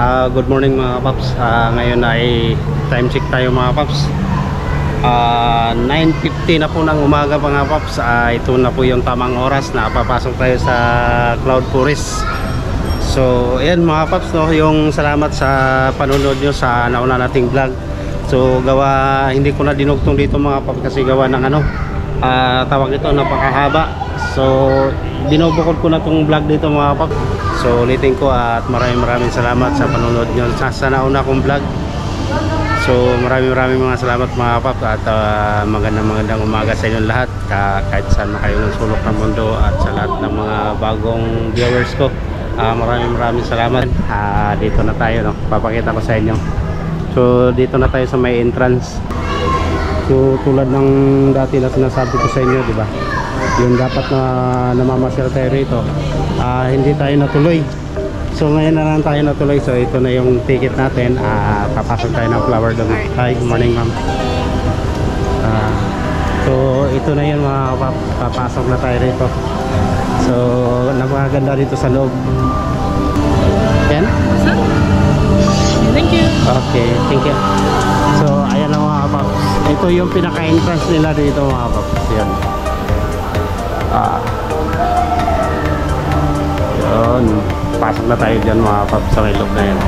Good morning mga paps. Ngayon ay time check tayo mga paps. 9:50 na po ng umaga mga paps. Ito na po yung tamang oras na papasok tayo sa Cloud Forest. So ayan mga paps, no, yung salamat sa panunod nyo sa nauna nating vlog. So gawa, hindi ko na dinugtong dito mga paps kasi gawa ng tawag ito, napakahaba. So binubukod ko na tong vlog dito mga paps. So ulitin ko at maraming salamat sa panonood nyo sa nauna kong vlog. So maraming mga salamat mga paps. At magandang umaga sa inyong lahat, kahit saan na kayo ng sulok ng mundo. At sa lahat ng mga bagong viewers ko, maraming salamat. Dito na tayo, no? Papakita ko sa inyo. So dito na tayo sa may entrance. So tulad ng dati na sinasabi ko sa inyo, di ba? Yung dapat na namamasyal tayo rito, hindi tayo natuloy. So ngayon na lang tayo natuloy. So ito na yung ticket natin. Papasok tayo ng Flower Dome. Hi, good morning ma'am. So ito na yun mga papasok na tayo rito. So napakaganda rito sa loob. Yan? Thank you. Okay, thank you. So ayan na mga paps. Ito yung pinaka-entrance nila dito mga paps. Yan. Yun, pasok na tayo dyan mga paps sa may loob na yan.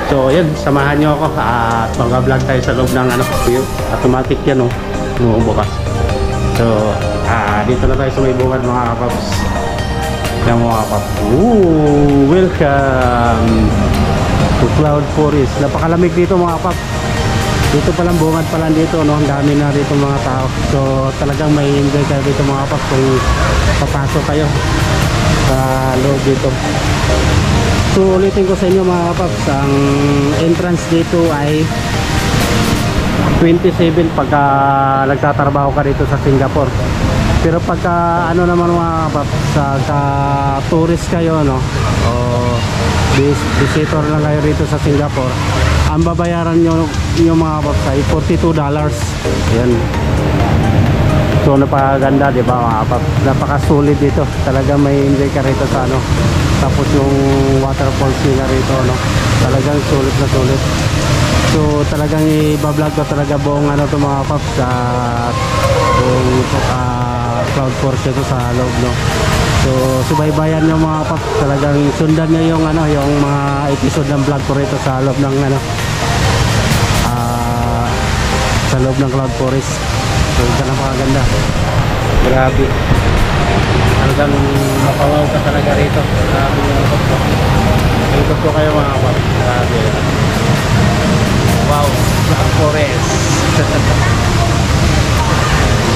So yun, samahan nyo ako at mag-vlog tayo sa loob ng automatic yan, bukas. So dito na tayo sa may bungad mga paps. Yan mga paps. Welcome to Cloud Forest. Napakalamig dito mga paps. Dito palang bungad palang dito, no? Ang dami na dito mga tao. So talagang may enjoy kayo dito mga paps kung papasok kayo sa loob dito. So ulitin ko sa inyo mga paps, ang entrance dito ay 27 pagka nagtatrabaho ka dito sa Singapore. Pero pagka naman mga paps, sa tourist kayo, no, o visitor lang kayo rito sa Singapore, ang babayaran nyo yung mga paps ay $42. Yan. So napakaganda, di ba mga paps? Napakasulit dito. Talaga may enjoy ka rito sa tapos yung waterfalls nila rito, no? Talagang sulit na sulit. So talagang i-vlog ko talaga buong to mga paps sa Cloud Forest ito sa loob, no? So subaybayan nyo mga paps, talagang sundan nyo yung yung mga episode ng vlog ko rito sa loob ng sa loob ng Cloud Forest. So ito napakaganda. Grabe. Talagang mapawaw ka talaga rito. Grabe yung ikot ko kayo mga paps. Grabe. Wow, Cloud Forest.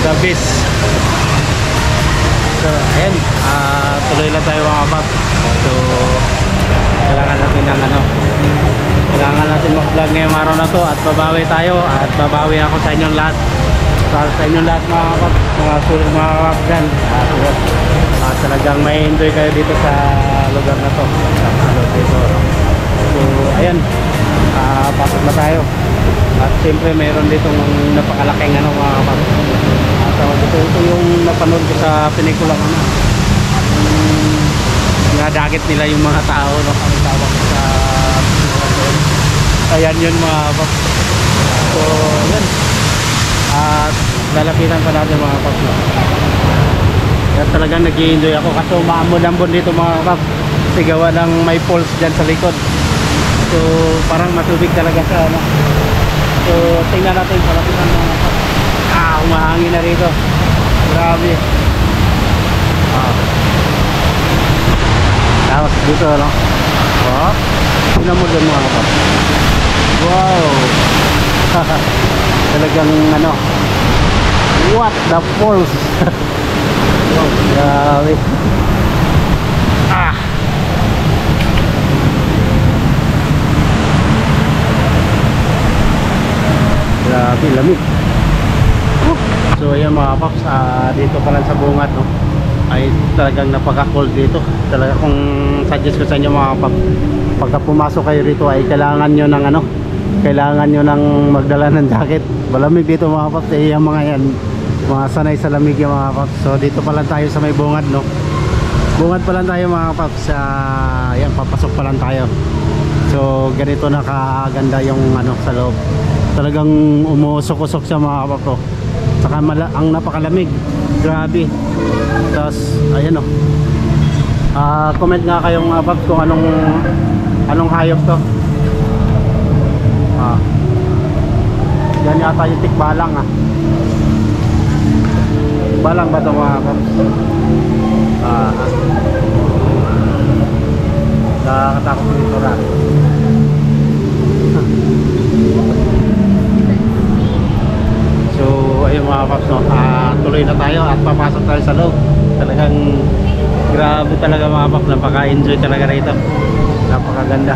The best. So ayan, tuloy lang tayo mga paps. So kailangan natin ng kailangan natin mag-vlog ngayong araw na to at babawi tayo at babawi ako sa inyong lahat. Para sa inyong lahat mga paps, mga sulit mga paps dyan. Talagang may enjoy kayo dito sa lugar na to. So ayan, pasok na tayo. At siyempre mayroon ditong napakalaking mga paps. Ito yung napanood ko sa pelikula dagat nila yung mga tao, no? Ang tawag sa ayan yun mga paps. So yan, at lalapitan pa natin mga paps, no? Kaya talagang nag-i-enjoy ako kasi umaambon-ambon dito mga paps. Sigawa ng may falls dyan sa likod. So parang matubig talaga siya, no? So tingnan natin, palapitan mga paps. Umahangin na rito. Grabe. Tapos dito, no? Tingnan mo dyan mga paps. Wow. Talagang what the falls. Wow, grabe. Grabe, lamig. So ayan mga paps, dito pa lang sa bungad, no, ay talagang napaka-cold dito. Talaga kung suggest ko sa inyo mga paps, pagka pumasok kayo rito ay kailangan nyo ng kailangan nyo ng magdala ng jacket. Malamig dito mga paps. Yung mga yan, mga sanay sa lamig yung mga paps. So dito pa lang tayo sa may bungad, no. Bungad pa lang tayo mga paps. Yan, papasok pa lang tayo. So ganito nakaganda yung ano sa loob. Talagang umuusok-usok siya mga kapaps. Saka ang napakalamig. Grabe. Tapos ayan oh. Comment nga kayo mga kapaps kung anong hayop to. Yan yata yung tikbalang Tikbalang ba ito mga kapaps? Nakakatakot dito na. So ayun mga kapaps no, tuloy na tayo at papasok tayo sa loob. Talagang grabe talaga mga kapaps, napaka-enjoy talaga rito. Napakaganda.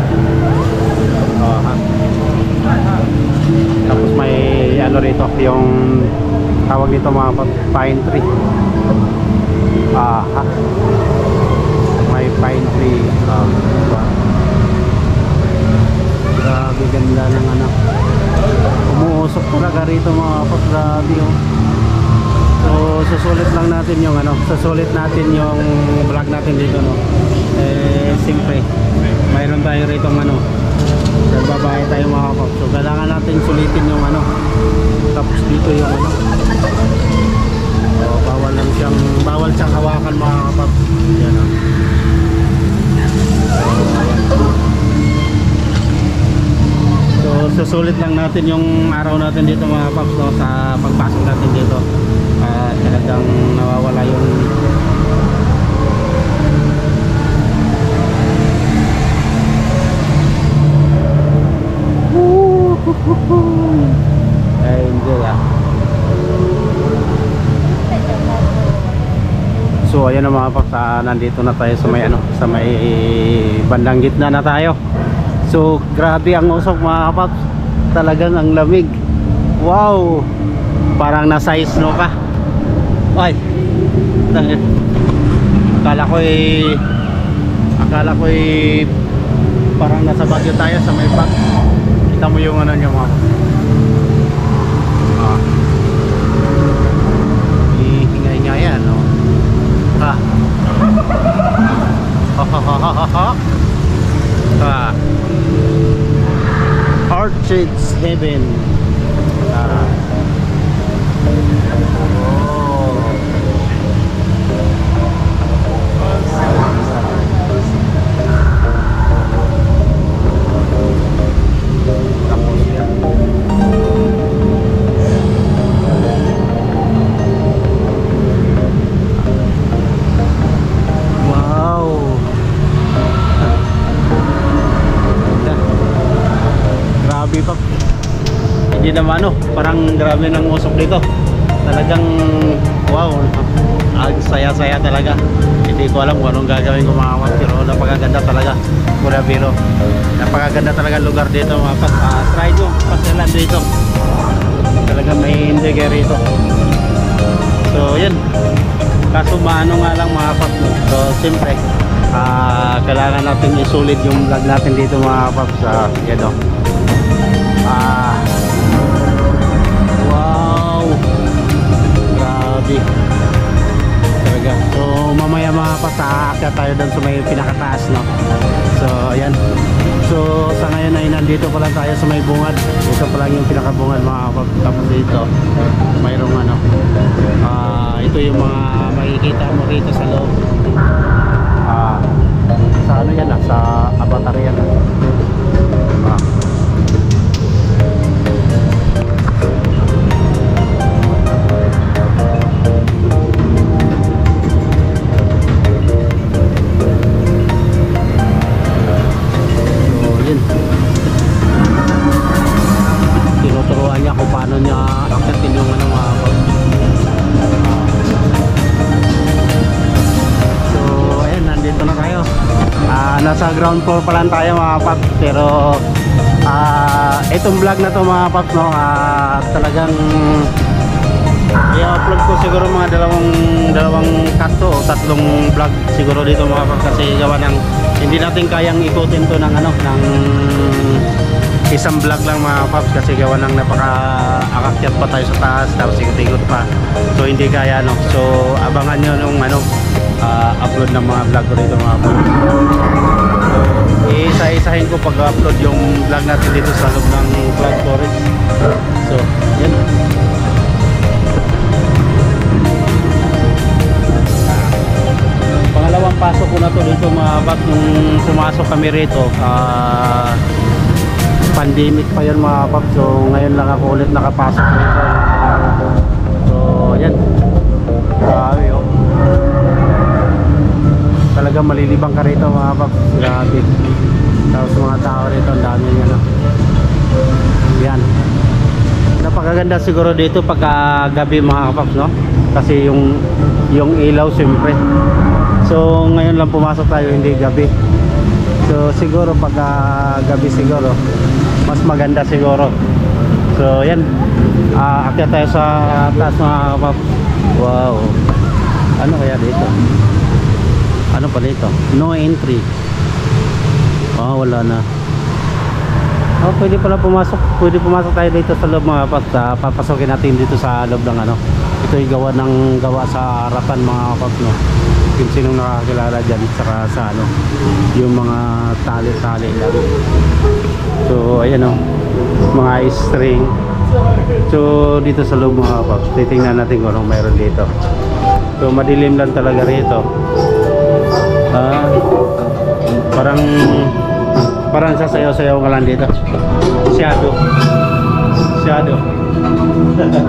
Tapos may ano rito, yung tawag dito mga kapaps, pine tree. May pine tree. Grabe ganda ng ano. Umuusok talaga rito mga kapaps, grabe oh. So susulit lang natin yung ano, susulit natin yung vlog natin dito no. Siyempre mayroon tayo rito ng ano, nagbabayad tayo mga kapaps. So kailangan natin sulitin yung ano. Tapos dito yung ano, bawal siyang hawakan mga kapaps. Yan o. So susulit lang natin yung araw natin dito mga kapaps no, sa pagpasok natin dito. Talagang nawawala yung enjoy So ayan na mga kapaps, nandito na tayo sa may ano, sa may bandang gitna na tayo. So grabe ang usok mga kapaps, talagang ang lamig. Wow, parang nasa snow ka. Ay, akala ko parang nasa Baguio tayo sa may bag. Kita mo yung ano niya mga kapaps. Hingay-hingay yan no? Orchids Heaven. Hindi naman ano, parang grabe ng usok dito. Talagang wow, ang saya-saya talaga. Hindi ko alam kung anong gagawin ko mga kapaps, pero napakaganda talaga. Pura biro. Napakaganda talaga lugar dito mga kapaps. Try nyo, pasyalan dito. Talagang may hindi kayo rito. So yun. Kaso maano nga lang mga kapaps. So siyempre kailangan natin isulit yung vlog natin dito mga kapaps. Yan o. Wow, grabe talaga. So mamaya mga kapaps, aakyat tayo doon sa may pinakataas no. So ayan. So sa ngayon ay nandito pa lang tayo sa may bungad. Ito pa lang yung pinakabungad mga kapaps. Tapos dito mayroong ano, ito yung mga makikita mo rito sa loob. Sa ano yan sa Avatar yan tinuturuan niya kung paano niya akyatin yung ano mga kapaps. So ayun, nandito na tayo. Nasa ground floor pa lang tayo mga kapaps, pero itong vlog na to mga kapaps no, talagang i-upload ko siguro mga dalawang kanto o tatlong vlog siguro dito mga kapaps, kasi gawa ng hindi natin kayang ikutin to ng ano, ng isang vlog lang mga kapaps, kasi gawa ng napaka-akakyat pa tayo sa taas, tapos ikot-ikot pa, so hindi kaya no. So abangan nyo nung ano, upload ng mga vlog ko dito mga kapaps. Isa-isa isahin ko pag-upload yung vlog natin dito sa loob ng Cloud Forest. So yan. Pangalawang pasok ko na to dito mga kapaps. Nung pumasok kami rito, pandemic pa yun mga kapaps. So ngayon lang ako ulit nakapasok rito. So yan. Grabe oh. Talaga malilibang ka rito mga kapaps. Grabe. Tapos mga tao rito, ang dami yan oh. Yan. Napakaganda siguro dito pagka gabi mga kapaps, no? Kasi yung ilaw siyempre. So ngayon lang pumasok tayo, hindi gabi. So siguro pagka gabi siguro mas maganda siguro. So yan. Akyat tayo sa taas mga kapaps. Wow. Ano kaya dito? Ano pa dito? No entry. Wala na. Pwede pala pumasok. Pwede pumasok tayo dito sa loob mga kapaps. Papasokin natin dito sa loob ng ano. Ito yung gawa sa harapan mga kapaps, no? Yung sinong nakakilala dyan, saka sa ano, yung mga tali-tali lang. So ayan o, mga string. So dito sa loob mga kapaps, titingnan natin kung anong mayroon dito. So madilim lang talaga rito. Parang sasayaw-sayaw ka lang dito. Shadow. Shadow. Shadow.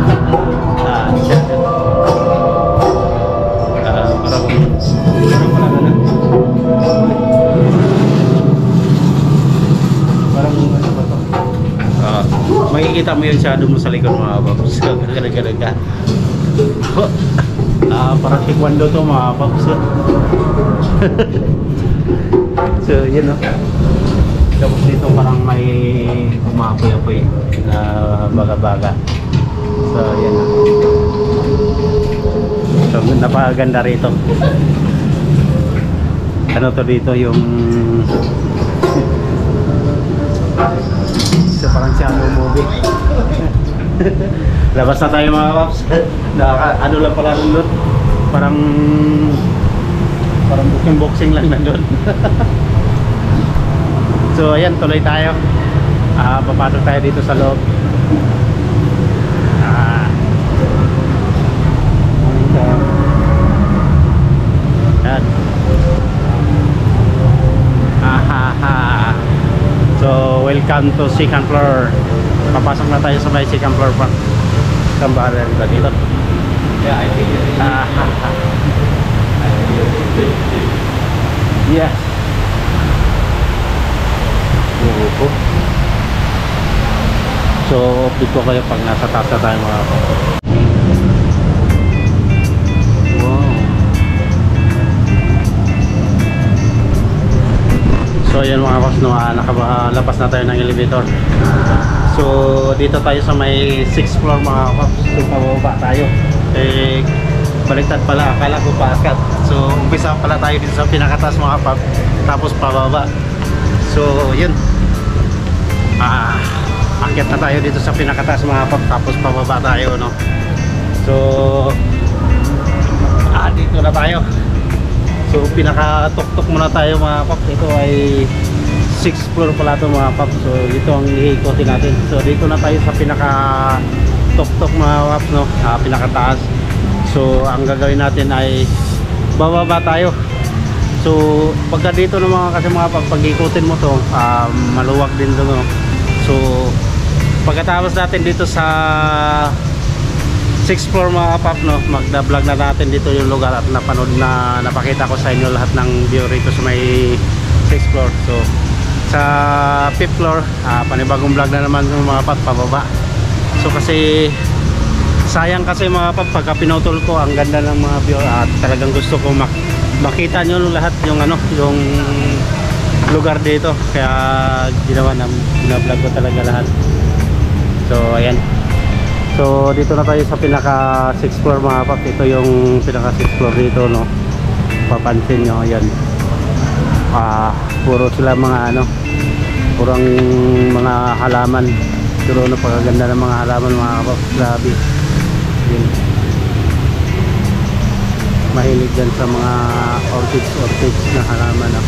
Parang ano ba to? Makikita mo yung shadow mo sa likod mga kapaps. Ganag-ganag ka. Parang taekwondo to mga kapaps. So yun o. Tapos dito parang may umapoy-apoy na baga-baga. So yan o. So napakaganda rito. Ano to dito yung so parang shadow movie. Labas na tayo mga kapaps. Ano lang pala nandun, parang boxing lang nandun. So ayan, tuloy tayo. Papasok tayo dito sa loob. Yan. So welcome to second floor. Papasok na tayo sa may second floor pa. Kambahan ba dito? Yeah, I think yeah. So update ko kayo pag nasa taas na tayo mga kapaps. Wow. So yan mga kapaps, no, nakalabas na tayo ng elevator. So dito tayo sa may 6th floor mga kapaps. So pababa tayo. Baliktad pala, akala ko paakyat. So umpisa pala tayo dito sa pinakataas mga kapaps, tapos pababa. So yun, akyat na tayo dito sa pinakataas mga kapaps, tapos pababa tayo, no? So dito na tayo. So pinakatuktok muna tayo mga kapaps. Ito ay 6th floor pala ito mga kapaps. So ito ang iikotin natin. So dito na tayo sa pinakatuktok mga kapaps, no? Pinakataas. So ang gagawin natin ay bababa tayo. So pagka dito naman kasi mga pag-ikutin mo to, maluwag din to, no? So pagkatapos natin dito sa 6th floor mga kapap, no, magda-vlog na natin dito yung lugar at napakita ko sa inyo lahat ng view rito sa may 6th floor. So sa 5th floor, panibagong vlog na naman mga kapap, pababa. So kasi sayang kasi mga kapap, pagka pinutol ko ang ganda ng mga view at talagang gusto ko makita nyo lahat yung yung lugar dito, kaya ginawa na vlog ko talaga lahat. So ayan. So dito na tayo sa pinaka 6th floor mga kapap. Ito yung pinaka 6th floor dito, no. Papansin nyo, ayan. Puro sila mga purang mga halaman. Pero napakaganda ng mga halaman mga kapap. Grabe. Yun. Mahilig dyan sa mga orchids na halaman, no?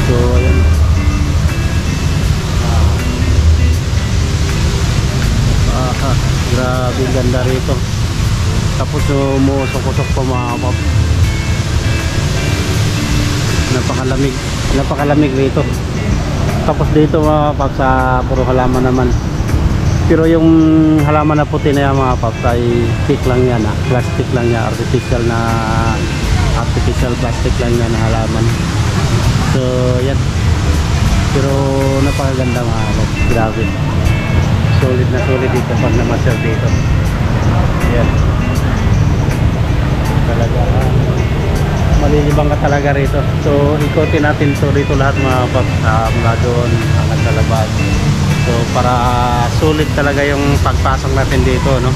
So ayan. Grabe ganda rito. Tapos umuusok-usok pa mga paps. Napakalamig rito. Tapos dito mga paps, puro halaman naman. Pero yung halaman na puti na yan mga paps ay stick lang yan, plastic lang yan, artificial plastic lang yan na halaman. So yan, pero napakaganda mga paps, grabe. Solid na solid dito pag namasyal dito. Yan talaga, malilibang ka talaga rito. So ikotin natin to rito lahat mga paps, mula doon hanggang sa labas. So para sulit talaga yung pagpasok natin dito, no?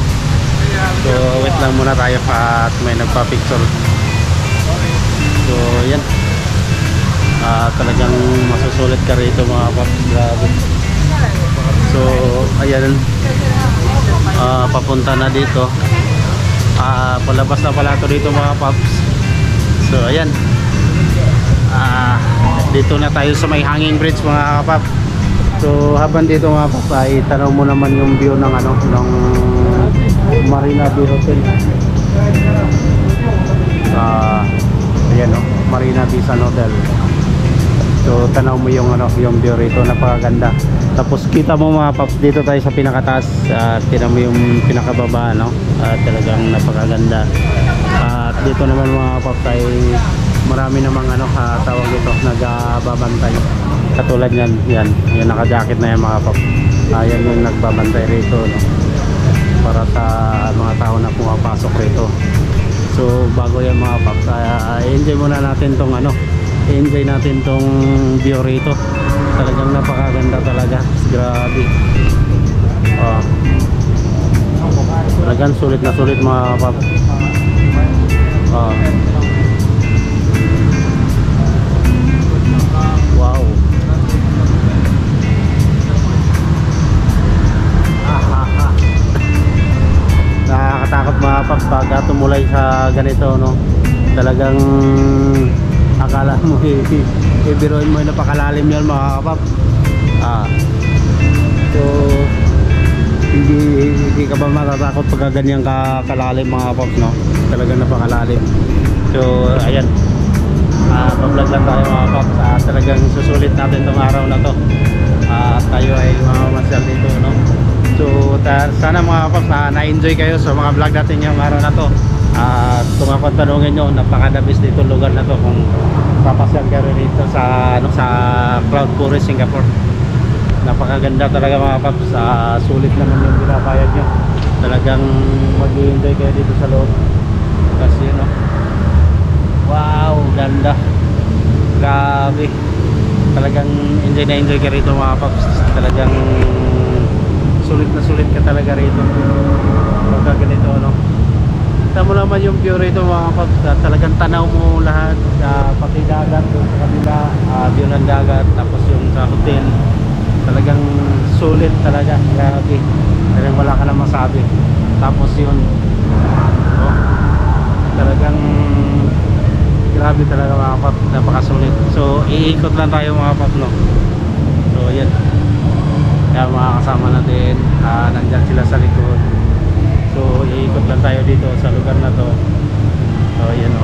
So wait lang muna tayo at may nagpa-picture. So yan, talagang masusulit ka rito mga paps, grabe. So ayan, papunta na dito, palabas na pala ito dito mga paps. So ayan, dito na tayo sa may hanging bridge mga paps. So habang dito mga paps ay tanaw mo naman yung view ng ng Marina Bay Hotel. Ayan Marina Bay San Hotel. So tanaw mo yung yung view rito, napakaganda. Tapos kita mo mga paps, dito tayo sa pinakataas, tingnan mo yung pinakababa, talagang napakaganda. At dito naman mga paps ay marami namang tawag ito, nagbabantay. Katulad yan, yan naka-jacket na yan mga paps. Yan yung nagbabantay rito, para sa mga tao na pumapasok rito. So bago yan mga paps, enjoy muna natin tong enjoy natin tong view rito. Talagang napakaganda talaga, grabe. Talagang sulit na sulit mga paps. Wow. Nakakatakot mga paps pag tumulay sa ganito, no? Talagang akala mo ibiruin mo, napakalalim yan mga paps. So hindi ka ba matatakot pag ganyan kalalim mga paps, no? Talagang napakalalim. So ayan, pa-vlog lang tayo mga paps. Talagang susulit natin tong araw na to. Tayo ay mamamasyal dito, no? So sana mga paps, na-enjoy kayo sa mga vlog natin yung araw na to. Kung ako tanungin nyo, napakadabis dito lugar na to kung papasyal kayo dito sa sa Cloud Forest, Singapore. Napakaganda talaga mga paps. Sulit naman yung binabayad nyo. Talagang mag-enjoy kayo dito sa loob kasi wow, ganda, grabe. Talagang enjoy na enjoy ka rito mga paps. Talagang sulit na sulit ka talaga rito pagka ganito, kita mo naman yung view rito mga paps. Talagang tanaw mo lahat, pati dagat doon sa kabila, view ng dagat, tapos yung sa hotel. Talagang sulit talaga, grabe. Talagang wala ka na masabi. Tapos yun, talagang grabe talaga mga paps, napakasulit. So iikot lang tayo mga paps, no? So yan, kaya mga kasama natin, nandyan sila sa likod. So iikot lang tayo dito sa lugar na to. So yan,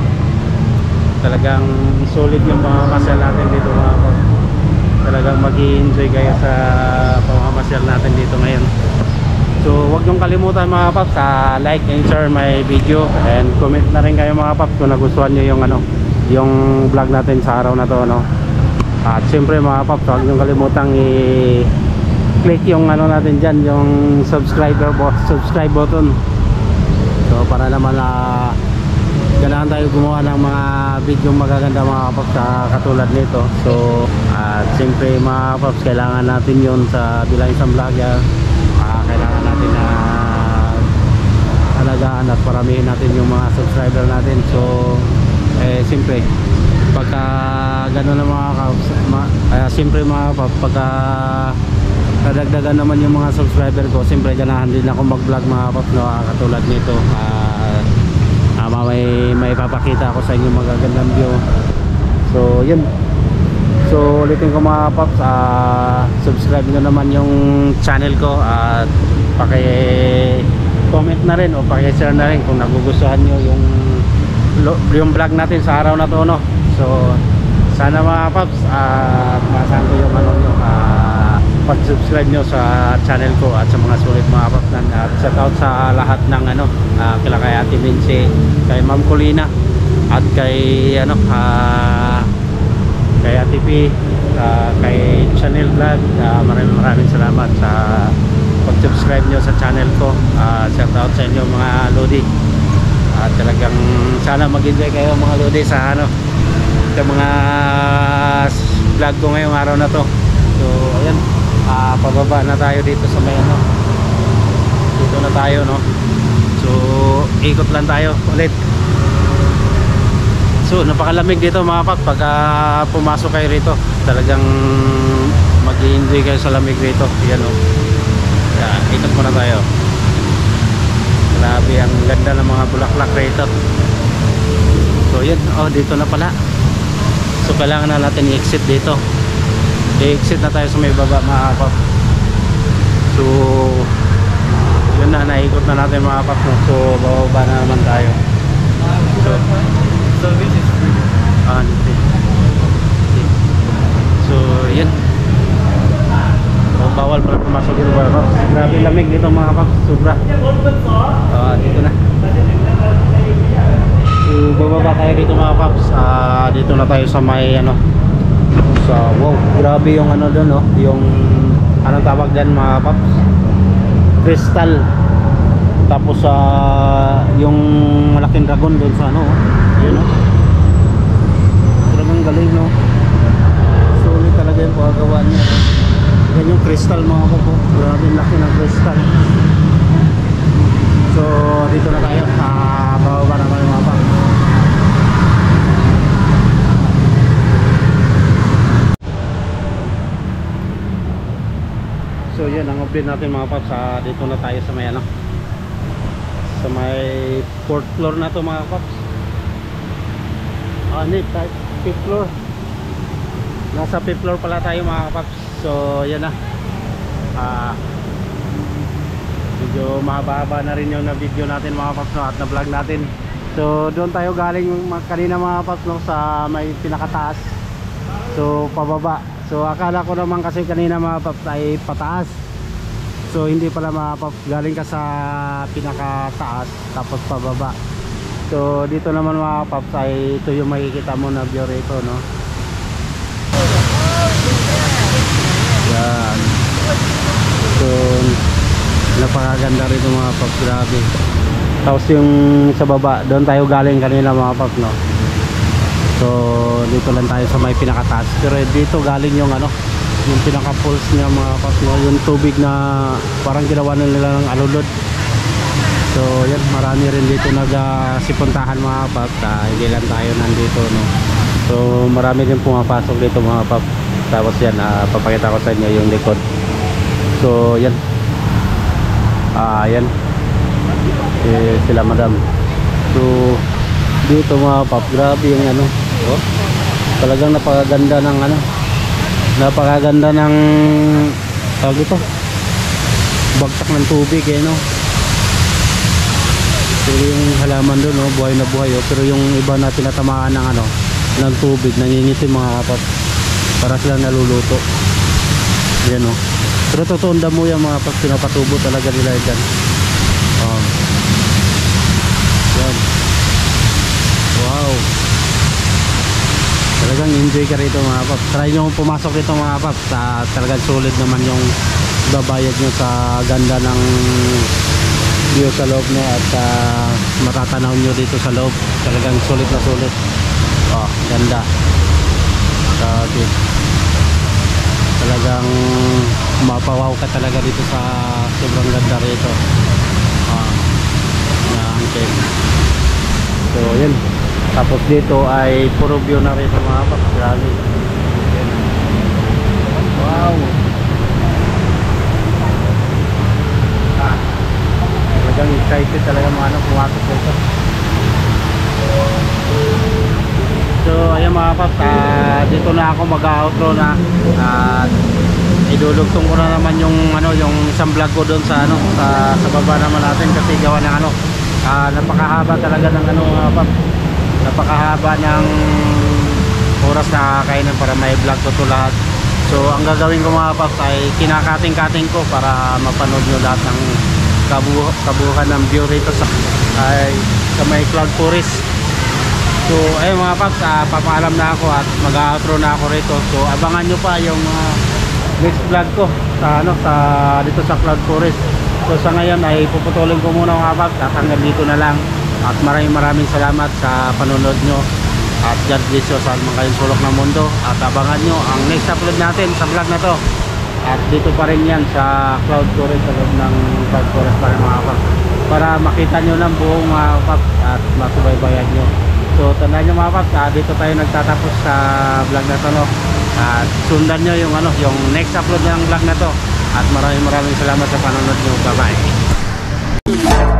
talagang sulit yung pamamasyal natin dito mga paps. Talagang mag-i-enjoy kayo sa pamamasyal natin dito ngayon. So huwag niyong kalimutan mga paps, like and share my video, and comment na rin kayo mga paps kung nagustuhan niyo yung yung vlog natin sa araw na to, At siyempre mga paps, huwag niyong kalimutan i-click yung natin dyan, yung subscribe button. So para naman ganahan tayo gumawa ng mga video magaganda mga paps, katulad nito. So at siyempre mga paps, kailangan natin yun bilang isang vlogger. Kailangan natin na alagaan at paramihin natin yung mga subscriber natin. So siyempre pagka gano'n na mga paps, siyempre mga paps, pagka kadagdagan naman yung mga subscriber ko, siyempre ganahan din ako mag-vlog mga paps, katulad nito. May papakita ako sa inyo magagandang view. So yun, so ulitin ko mga paps, subscribe nyo naman yung channel ko at na rin o paki-share na rin kung nagugustuhan nyo yung vlog natin sa araw na to, no? So sana mga paps at masahan ko yung ano nyo, pag-subscribe nyo sa channel ko at sa mga sulit mga paps at shout out sa lahat ng ano, kila kay Ate Mincy, kay Ma'am Colina at kay ano, kay Ate P, kay Channel Vlog. Maraming salamat sa pag-subscribe nyo sa channel ko. Shout out sa inyo mga Lodi, at talagang sana mag-enjoy kayo mga Lodi sa ano, sa mga vlog ko ngayong araw na to. So ayan, pababa na tayo dito sa may ano, dito na tayo, no? So ikot lang tayo ulit. So napakalamig dito mga paps pagka pumasok kayo rito, talagang mag-i-enjoy kayo sa lamig rito. Yan, no? Yan, ikot muna tayo. Grabe ang ganda ng mga bulaklak rito. So yan, oh dito na pala. So kailangan na natin i-exit dito. I-exit na tayo sa may baba mga paps. So yun na, naikot na natin mga paps, no? So bababa na naman tayo. So this is so yan. So bawal pala pumasok dito mga paps. Grabe lamig dito mga paps, sobra. Dito na. So bababa tayo dito mga paps. Dito na tayo sa may ano, sa wow, grabe yung ano doon, no? Yung anong tawag diyan mga paps? Crystal. Tapos yung malaking dragon doon sa ano, yun, no? Talagang galing, no? Sulit talaga yung paggawa niya. Yan yung crystal mga paps. Grabe yung laki ng crystal. So dito na tayo. Bababa naman yung mga paps. So yan ang update natin mga paps. Dito na tayo sa may ano, sa may 4th floor na to mga paps. Hindi, 5th floor. Nasa 5th floor pala tayo mga paps. So yan na. Medyo mahaba-haba na rin yung na video natin mga paps, no? At na vlog natin. So doon tayo galing kanina mga paps, no? Sa may pinakataas. So pababa. So akala ko naman kasi kanina mga paps ay pataas. So hindi pala mga paps, galing ka sa pinakataas tapos pababa. So dito naman mga paps ay ito yung makikita mo na view rito, no? Yan. So napakaganda rito mga paps, grabe. Tapos yung sa baba, doon tayo galing kanina mga paps, no? So dito lang tayo sa may pinakataas. Pero dito galing yung ano, yung pinaka-pulse niya mga paps, no? Yung tubig na parang ginawa na nila ng alulod. So yan, marami rin dito nagsipuntahan mga paps. Hindi lang tayo nandito, no? So marami din pumapasok dito mga paps. Tapos yan, papakita ko sa inyo yung likod. So yan, yan sila madam. So dito mga paps, grabe yung ano, oh, talagang napakaganda ng ano, napakaganda ng tawag ito, bagsak ng tubig, eh, no? Pero yung halaman doon, no, buhay na buhay, oh. Pero yung iba na tinatamaan ng ano, ng tubig, nangingitim mga paps, para sila naluluto. Yan, no? Pero totoo ang damo yan mga paps, pinapatubo talaga nila dyan. Yan. Wow, talagang enjoy ka rito mga paps. Try nyo pumasok dito mga paps. Talagang sulit naman yung babayad nyo sa ganda ng view sa loob, no? At matatanaw nyo dito sa loob. Talagang sulit na sulit. Ganda. Grabe. Talagang mapawaw ka talaga dito sa sobrang ganda rito. Okay. So yun. Tapos dito ay puro view na rito mga paps. Grabe. Wow. Talagang excited talaga mga ano pumasok dito. So ayan mga paps, dito na ako mag-outro na. idudugtong ko na naman yung ano, yung isang vlog ko doon sa ano, sa baba naman natin kasi gawa ng ano, napakahaba talaga ng ano mga pap, napakahaba ng oras na kainan para may vlog ko to lahat. So ang gagawin ko mga paps ay kinakating-kating ko para mapanood nyo lahat ng kabuuhan ng view rito sa may Cloud Forest. So ayun mga paps, papaalam na ako at mag-outro na ako rito. So abangan nyo pa yung next vlog ko sa ano, dito sa Cloud Forest. So sa ngayon ay puputulin ko muna mga paps at hanggang dito na lang. At maraming salamat sa panonood nyo. At God bless you sa mga kayong sulok ng mundo. At abangan nyo ang next upload natin sa vlog na to. At dito pa rin yan sa Cloud Forest, sa loob ng Cloud Forest para mga paps, para makita nyo ng buong paps at masubaybayan nyo. So tandaan nyo mga paps, dito tayo nagtatapos sa vlog na to, no? At sundan nyo yung ano, yung next upload ng vlog na to. At maraming salamat sa panonood nyo. Bye bye.